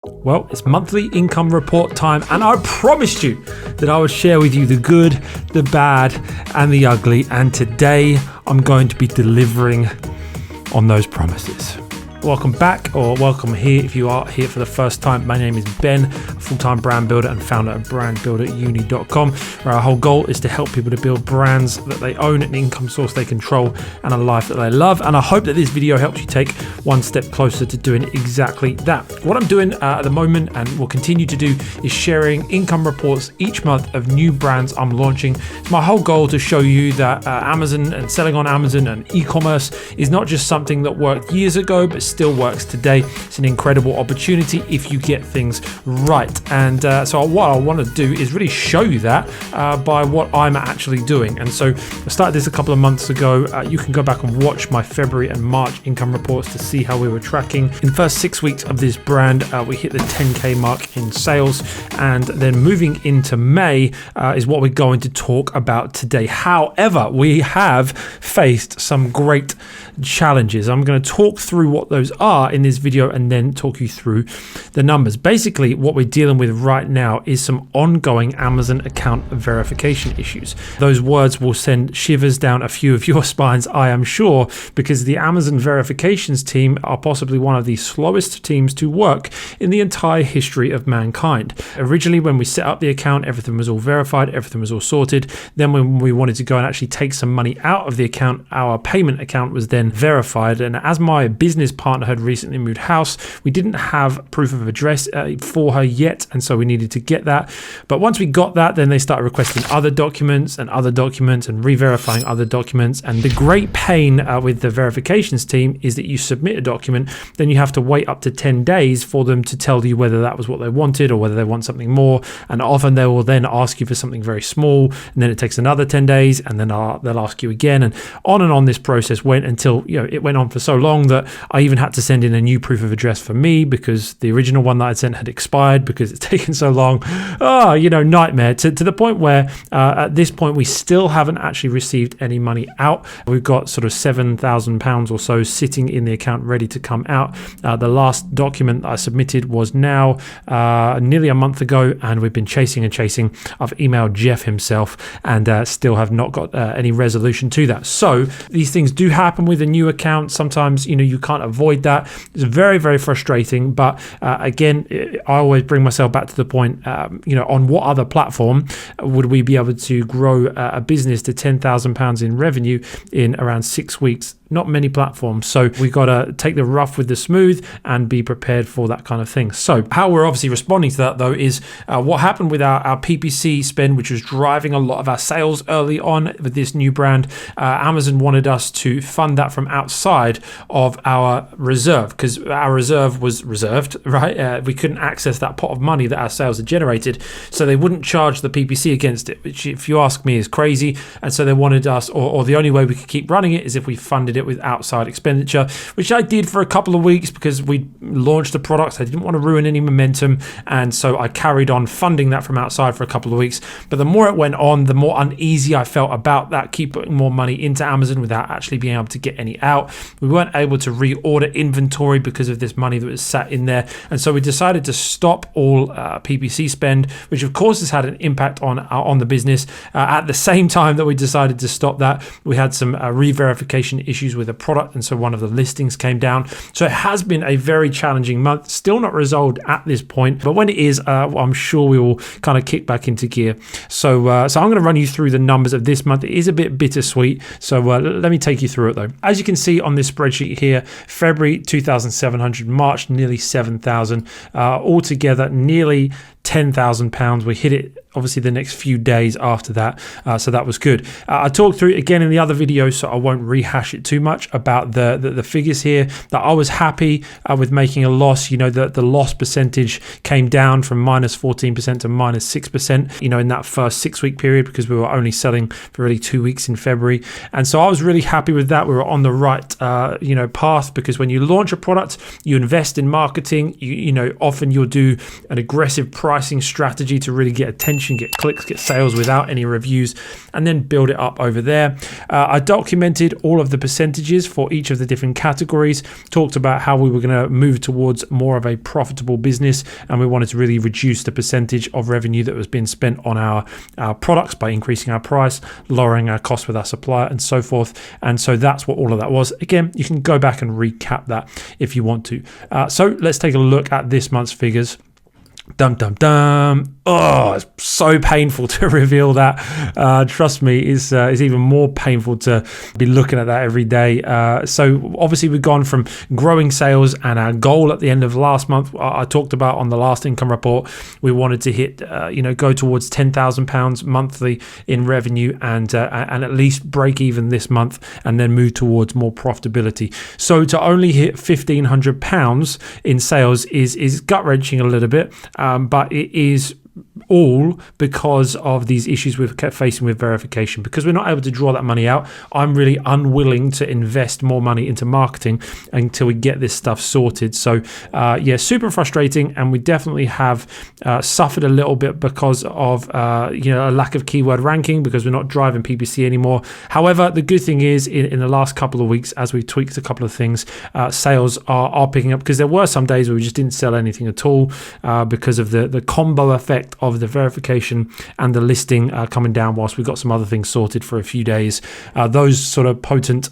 Well, it's monthly income report time, and I promised you that I would share with you the good, the bad, and the ugly, and today I'm going to be delivering on those promises. Welcome back, or welcome here if you are here for the first time. My name is Ben, a full-time brand builder and founder of brandbuilderuni.com, where our whole goal is to help people to build brands that they own, an income source they control, and a life that they love. And I hope that this video helps you take one step closer to doing exactly that. What I'm doing at the moment, and will continue to do, is sharing income reports each month of new brands I'm launching. It's my whole goal to show you that Amazon and selling on Amazon and e-commerce is not just something that worked years ago, but still works today. It's an incredible opportunity if you get things right. And so what I want to do is really show you that by what I'm actually doing. And so I started this a couple of months ago. You can go back and watch my February and March income reports to see how we were tracking. In the first 6 weeks of this brand, we hit the 10K mark in sales. And then moving into May is what we're going to talk about today. However, we have faced some great challenges. I'm going to talk through what those are in this video and then talk you through the numbers. Basically, what we're dealing with right now is some ongoing Amazon account verification issues. Those words will send shivers down a few of your spines, I am sure, because the Amazon verifications team are possibly one of the slowest teams to work in the entire history of mankind. Originally, when we set up the account, everything was all verified, everything was all sorted. Then when we wanted to go and actually take some money out of the account, our payment account was then verified. And as my business partner had recently moved house, we didn't have proof of address for her yet, and so we needed to get that. But once we got that, then they started requesting other documents and re-verifying other documents. And the great pain with the verifications team is that you submit a document, then you have to wait up to 10 days for them to tell you whether that was what they wanted or whether they want something more. And often they will then ask you for something very small, and then it takes another 10 days, and then they'll ask you again, and on this process went until it went on for so long that I even had to send in a new proof of address for me because the original one that I'd sent had expired because it's taken so long. Nightmare to the point where at this point we still haven't actually received any money out. We've got sort of £7,000 or so sitting in the account ready to come out. The last document that I submitted was now nearly a month ago, and we've been chasing. I've emailed Jeff himself and still have not got any resolution to that. So these things do happen with a new account. Sometimes you can't avoid that. It's very, very frustrating. But again, I always bring myself back to the point, on what other platform would we be able to grow a business to £10,000 in revenue in around 6 weeks? Not many platforms. So we got to take the rough with the smooth and be prepared for that kind of thing. So how we're obviously responding to that, though, is what happened with our PPC Spin, which was driving a lot of our sales early on with this new brand. Amazon wanted us to fund that from outside of our reserve because our reserve was reserved, right? We couldn't access that pot of money that our sales had generated. So they wouldn't charge the PPC against it, which, if you ask me, is crazy. And so they wanted us, or the only way we could keep running it is if we funded it with outside expenditure, which I did for a couple of weeks because we launched the product. I didn't want to ruin any momentum, and so I carried on funding that from outside for a couple of weeks. But the more it went on, the more uneasy I felt about that, keep putting more money into Amazon without actually being able to get any out. We weren't able to reorder inventory because of this money that was sat in there, and so we decided to stop all PPC spend, which of course has had an impact on the business. At the same time that we decided to stop that, we had some re-verification issues with a product, and so one of the listings came down. So it has been a very challenging month, still not resolved at this point, but when it is, I'm sure we will kind of kick back into gear. So I'm going to run you through the numbers of this month. It is a bit bittersweet, so let me take you through it though. As you can see on this spreadsheet here, February 2,700, March nearly 7,000, altogether nearly £10,000. We hit it obviously the next few days after that, so that was good. I talked through it again in the other video, so I won't rehash it too much about the figures here. That I was happy with making a loss. The loss percentage came down from minus 14% to minus 6%, in that first 6 week period, because we were only selling for really 2 weeks in February. And so I was really happy with that. We were on the right path, because when you launch a product, you invest in marketing, often you'll do an aggressive price pricing strategy to really get attention, get clicks, get sales without any reviews, and then build it up over there. I documented all of the percentages for each of the different categories, talked about how we were going to move towards more of a profitable business, and we wanted to really reduce the percentage of revenue that was being spent on our products by increasing our price, lowering our cost with our supplier, and so forth. And so that's what all of that was. Again, you can go back and recap that if you want to. So let's take a look at this month's figures. Dum dum dum. Oh, it's so painful to reveal that. Trust me, it's even more painful to be looking at that every day. So obviously we've gone from growing sales, and our goal at the end of last month, I talked about on the last income report, we wanted to hit, go towards £10,000 monthly in revenue, and at least break even this month, and then move towards more profitability. So to only hit £1,500 in sales is gut wrenching a little bit, but it is all because of these issues we've kept facing with verification. Because we're not able to draw that money out, I'm really unwilling to invest more money into marketing until we get this stuff sorted. So super frustrating, and we definitely have suffered a little bit because of a lack of keyword ranking, because we're not driving PPC anymore. However, the good thing is in the last couple of weeks, as we tweaked a couple of things, sales are picking up, because there were some days where we just didn't sell anything at all because of the combo effect of the verification and the listing coming down whilst we got some other things sorted for a few days. Those sort of potent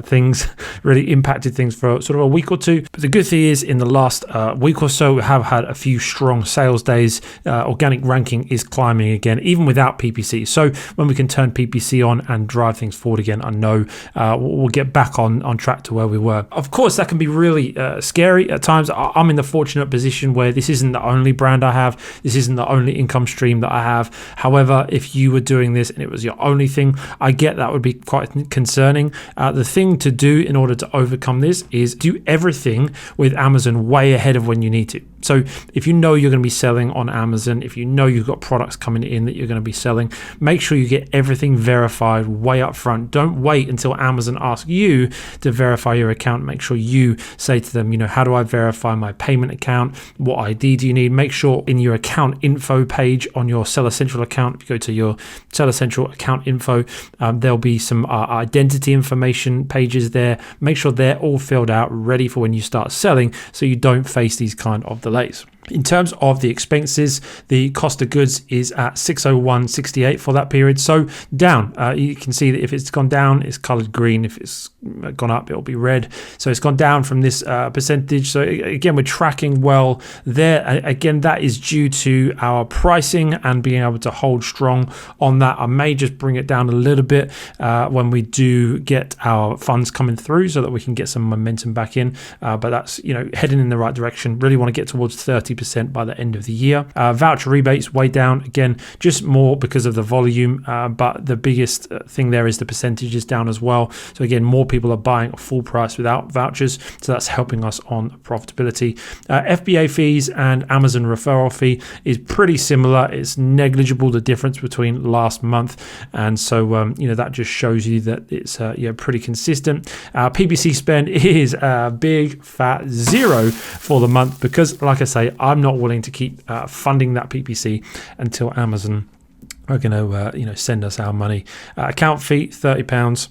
things really impacted things for sort of a week or two. But the good thing is, in the last week or so, we have had a few strong sales days. Organic ranking is climbing again, even without PPC. So when we can turn PPC on and drive things forward again, I know we'll get back on track to where we were. Of course, that can be really scary at times. I'm in the fortunate position where this isn't the only brand I have. This isn't the only income stream that I have. However, if you were doing this and it was your only thing, I get that would be quite concerning. The thing to do in order to overcome this is do everything with Amazon way ahead of when you need to. So if you know you're going to be selling on Amazon, if you know you've got products coming in that you're going to be selling, make sure you get everything verified way up front. Don't wait until Amazon asks you to verify your account. Make sure you say to them, how do I verify my payment account? What ID do you need? Make sure in your account info page on your Seller Central account, if you go to your Seller Central account info, there'll be some identity information pages there. Make sure they're all filled out, ready for when you start selling, so you don't face these kind of delays. In terms of the expenses, the cost of goods is at 601.68 for that period. So down. You can see that if it's gone down, it's colored green. If it's gone up, it'll be red. So it's gone down from this percentage. So again, we're tracking well there. Again, that is due to our pricing and being able to hold strong on that. I may just bring it down a little bit when we do get our funds coming through, so that we can get some momentum back in. But that's heading in the right direction. Really want to get towards 30% by the end of the year. Voucher rebates way down, again, just more because of the volume, but the biggest thing there is the percentage is down as well. So again, more people are buying at full price without vouchers, so that's helping us on profitability. FBA fees and Amazon referral fee is pretty similar. It's negligible, the difference between last month, and so that just shows you that it's pretty consistent. PPC spend is a big fat 0 for the month, because like I say, I'm not willing to keep funding that PPC until Amazon are going to send us our money. Account fee £30.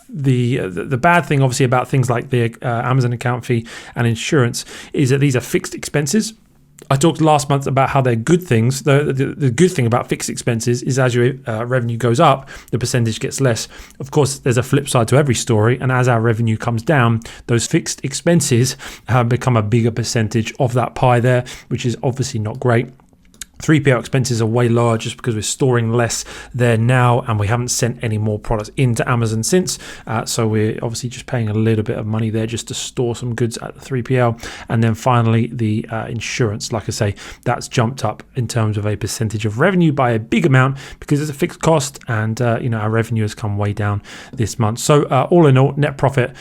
The bad thing obviously about things like the Amazon account fee and insurance is that these are fixed expenses. I talked last month about how they're good things. The good thing about fixed expenses is as your revenue goes up, the percentage gets less. Of course, there's a flip side to every story, and as our revenue comes down, those fixed expenses become a bigger percentage of that pie there, which is obviously not great. 3PL expenses are way lower just because we're storing less there now, and we haven't sent any more products into Amazon since. So we're obviously just paying a little bit of money there just to store some goods at the 3PL. And then finally, the insurance, like I say, that's jumped up in terms of a percentage of revenue by a big amount because it's a fixed cost, and our revenue has come way down this month. So all in all, net profit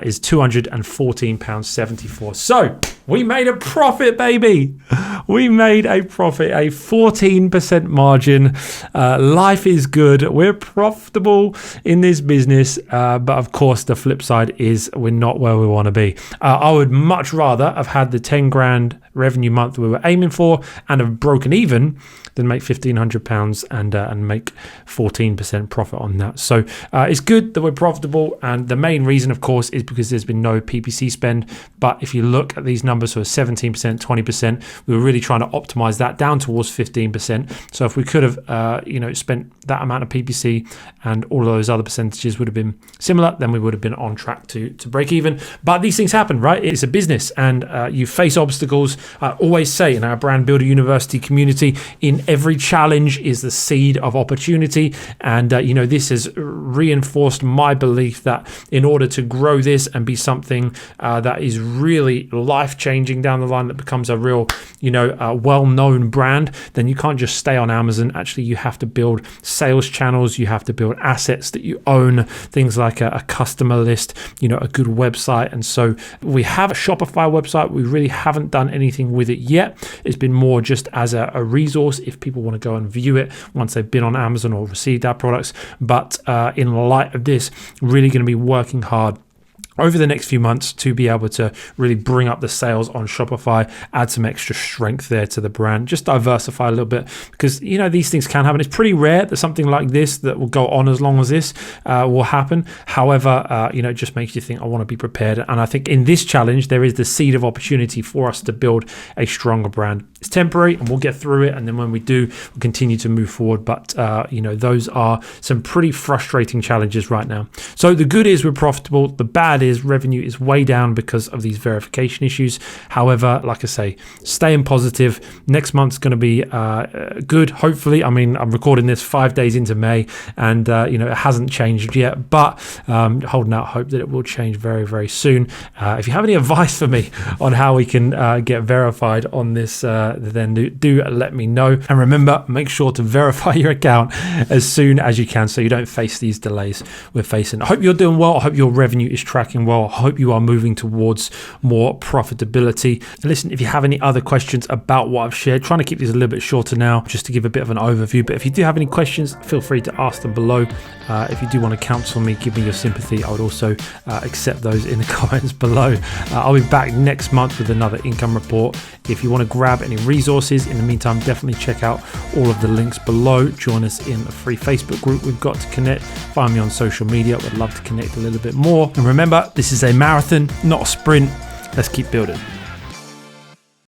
is £214.74. So we made a profit, baby. We made a profit, a 14% margin. Life is good. We're profitable in this business. But of course, the flip side is we're not where we want to be. I would much rather have had the 10 grand revenue month we were aiming for and have broken even, then make £1,500 and make 14% profit on that. So it's good that we're profitable, and the main reason, of course, is because there's been no PPC spend. But if you look at these numbers, so 17%, 20%, we were really trying to optimize that down towards 15%. So if we could have spent that amount of PPC and all of those other percentages would have been similar, then we would have been on track to break even. But these things happen, right? It's a business, and you face obstacles. I always say in our Brand Builder University community, in every challenge is the seed of opportunity. And this has reinforced my belief that in order to grow this and be something that is really life-changing down the line, that becomes a real well-known brand, then you can't just stay on Amazon. Actually, you have to build sales channels, you have to build assets that you own, things like a customer list, a good website. And so we have a Shopify website. We really haven't done anything with it yet. It's been more just as a resource if people want to go and view it once they've been on Amazon or received our products. But in light of this, really going to be working hard over the next few months to be able to really bring up the sales on Shopify, add some extra strength there to the brand, just diversify a little bit, because these things can happen. It's pretty rare that something like this that will go on as long as this will happen. However, it just makes you think, I want to be prepared. And I think in this challenge, there is the seed of opportunity for us to build a stronger brand. It's temporary and we'll get through it. And then when we do, we'll continue to move forward. But, those are some pretty frustrating challenges right now. So the good is we're profitable. The bad is revenue is way down because of these verification issues. However, like I say, staying positive. Next month's going to be good, hopefully. I mean, I'm recording this 5 days into May, and it hasn't changed yet, but holding out hope that it will change very, very soon. If you have any advice for me on how we can get verified on this, then do let me know. And remember, make sure to verify your account as soon as you can so you don't face these delays we're facing. I hope you're doing well. I hope your revenue is tracking well. I hope you are moving towards more profitability. And listen, if you have any other questions about what I've shared, trying to keep these a little bit shorter now, just to give a bit of an overview. But if you do have any questions, feel free to ask them below. If you do want to counsel me, give me your sympathy, I would also accept those in the comments below. I'll be back next month with another income report. If you want to grab any resources, in the meantime, definitely check out all of the links below. Join us in a free Facebook group we've got to connect. Find me on social media. Would love to connect a little bit more. And remember, this is a marathon, not a sprint. Let's keep building.